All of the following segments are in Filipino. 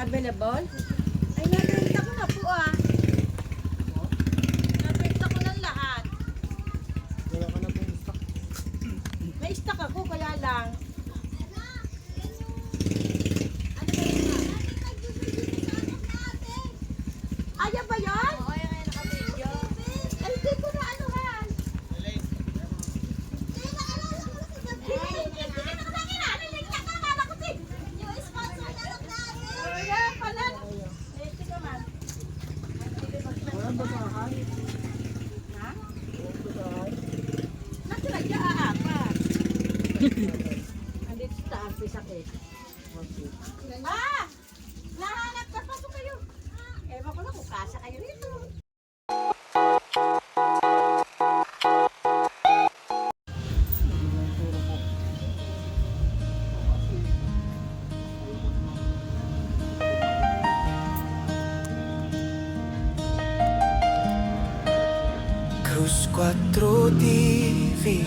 Available? Ay, nabenta ko na po ah. Nabenta ko ng lahat. Wala ka na pong stock. May stock ako, kaya lang. Ayaw ba yun? Oo, ayaw nga naka-video. Ay, hindi ko na anuhan. Walang basahan. Ha? Walang basahan. Nakalagya aapat. Andito sa taas, may sakit. Ah! Nahanap ka, pasok kayo. Ewan ko lang kung kasa kayo rito. Cruz 4 TV.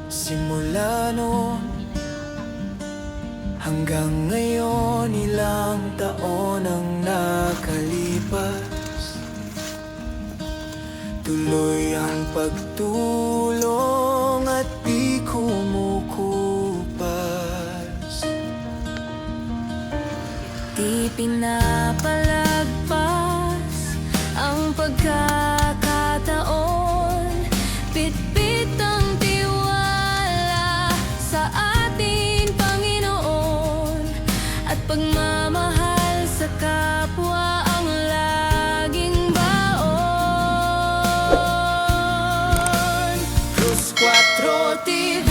Simula noon hanggang ngayon, ilang taon ang nakalipas. Tuloy ang pagtulong at di kumukupas. Di pinapalagpas ang pagkakataon. Bitbit ang tiwala sa ating Panginoon at pagmamahal sa kapwa ang laging baon. Cruz 4 TV,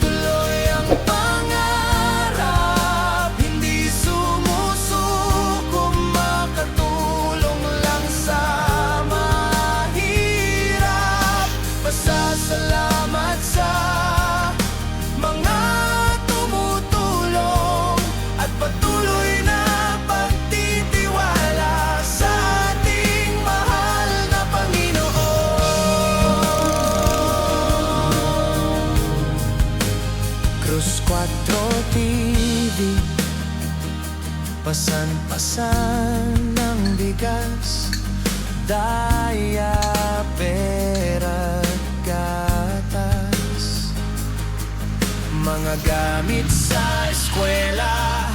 tuloy ang pangarap, hindi sumusuko, makatulong lang sa mahirap. Pasasalamat sa mga tumutulong at patuloy na pagtitiwala sa ating mahal na Panginoon. Cruz 4 TV, pasan-pasan ng bigas, daya, pera, gatas, mga gamit sa eskwela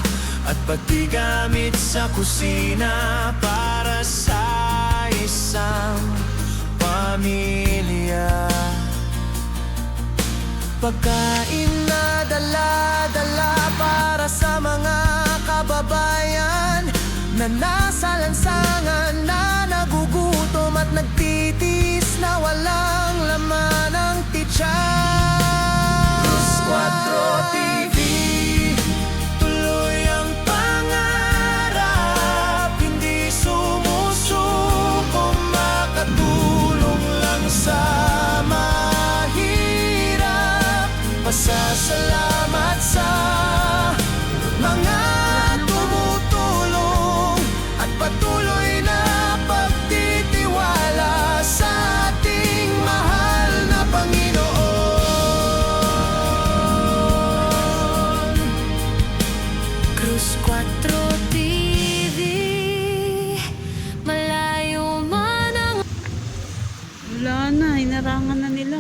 at pati gamit sa kusina para sa isang pamilya. Pagkain na dala-dala para sa mga kababayan na nasa lansangan, na nagugutom at nagtitiis na walang laman ng tiyan. Cruz 4 TV, tuloy ang pangarap, hindi sumusuko, makatulong lang sa mahirap. Pasasalamat sa mga tumutulong at patuloy na pagtitiwala sa ating mahal na Panginoon. Cruz 4 TV, malayo man ang... Wala na, hinarangan na nila.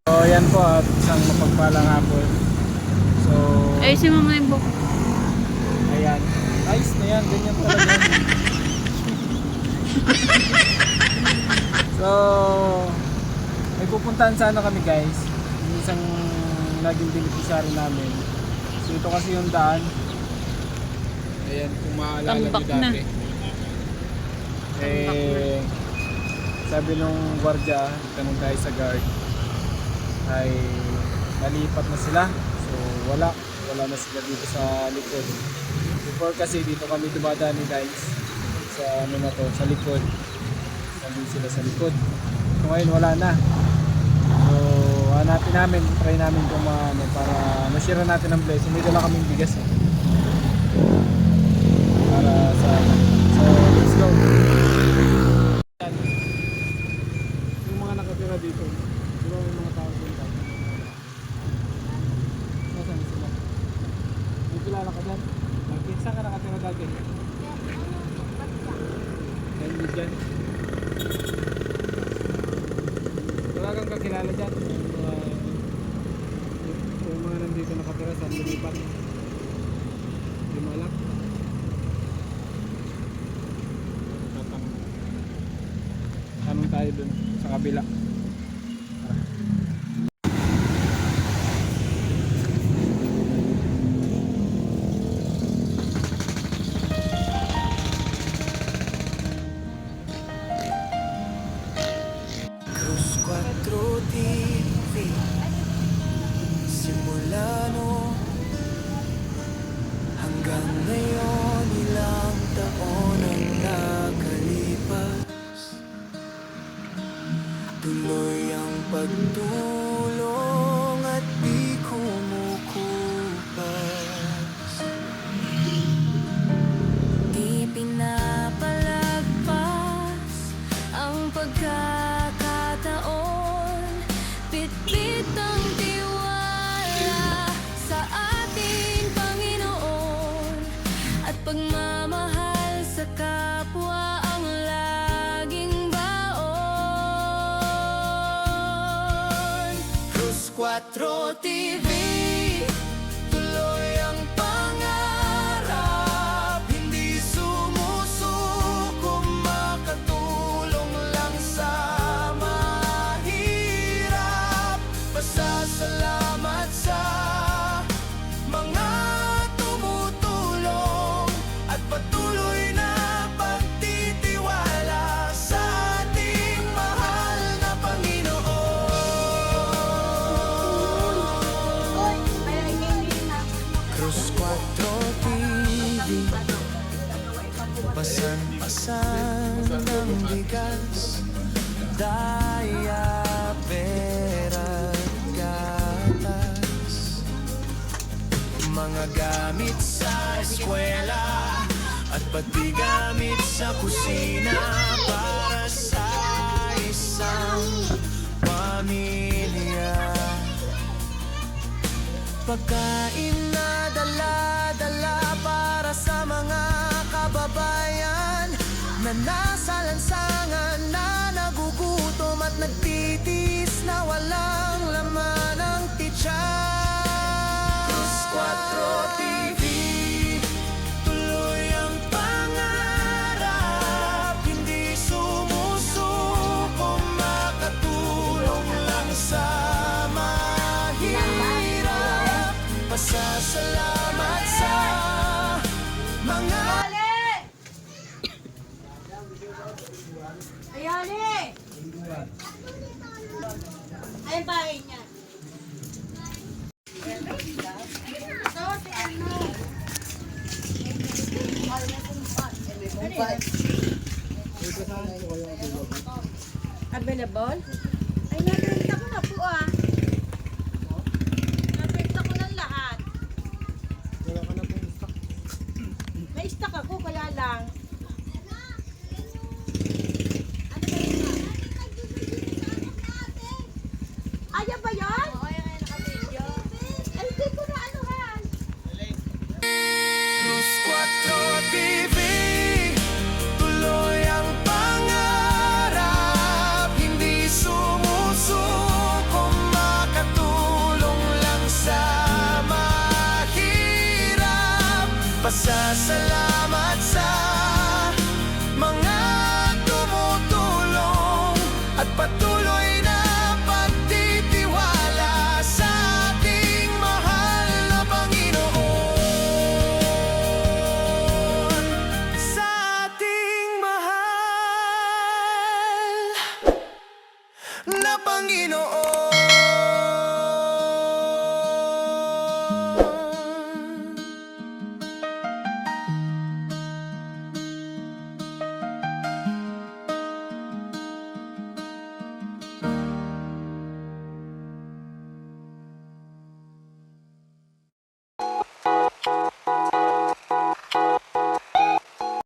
So yan po at isang mapagpalang hapon. So Ay, si Mama yung book. ayan. Ayos na yan, ganyan talaga. So may pupuntahan sana kami guys. Yung isang naging beneficiary namin. So ito kasi yung daan. Ayan, kung maalala niyo Tambak na. dati. Eh, sabi nung gwardiya, tanong tayo sa guard, ay nalipat na sila. So wala na sila dito sa likod. Before kasi dito kami dumadaan guys, sa ano na to, sa likod. Nandun sila sa likod. So ngayon wala na. So hanapin namin, try namin kung para ma-share natin ang blessing. May dala kaming bigas eh. Para sa so let's go. Yung mga dyan. Wala kang kakilala dyan. Yung mga nandito nakatira sa lumipat. Hindi mo alam. Tanong tayo dun sa kabila. Cruz 4 TV. Simula no hanggang ngayon, ilang taon ang nakalipas. Tuloy ang pagtulong at di kumukupas. Di pinapalagpas ang pagkakataon. Bitbit ang tiwala sa ating Panginoon at pagmamahal sa kapwa ang laging baon. Cruz 4 TV, tuloy ang pangarap, hindi sumusuko, makatulong lang sa mahirap. Pasasalamat sa mga tumutulong at patuloy na pagtitiwala sa ating mahal na Panginoon. Cruz 4 TV, pasan-pasan ng bigas, daya, pera, gatas, mga gamit sa eskwela at pati gamit sa kusina para sa isang pamilya. Pagkain na dala-dala para sa mga kababayan na nasa lansangan, na nagugutom at nagtitiis na walang laman ng tiyan. Cruz 4 TV, tuloy ang pangarap, hindi sumusuko, makatulong lang sa mahirap. Pasasalamat sa mga Ayali! Ay, bahay niya. Ito, si ano? Available? Ay, nabenta ko na po Nabenta ko ng lahat. Wala ka na pong stock. May stock ako, kaya lang. Ayaw ba yan? Oo, yan ay naka-video. Ay, hindi ko na anuhan. Cruz 4 TV, tuloy ang pangarap, hindi sumusuko, makatulong lang sa mahirap. Pasasalamat sa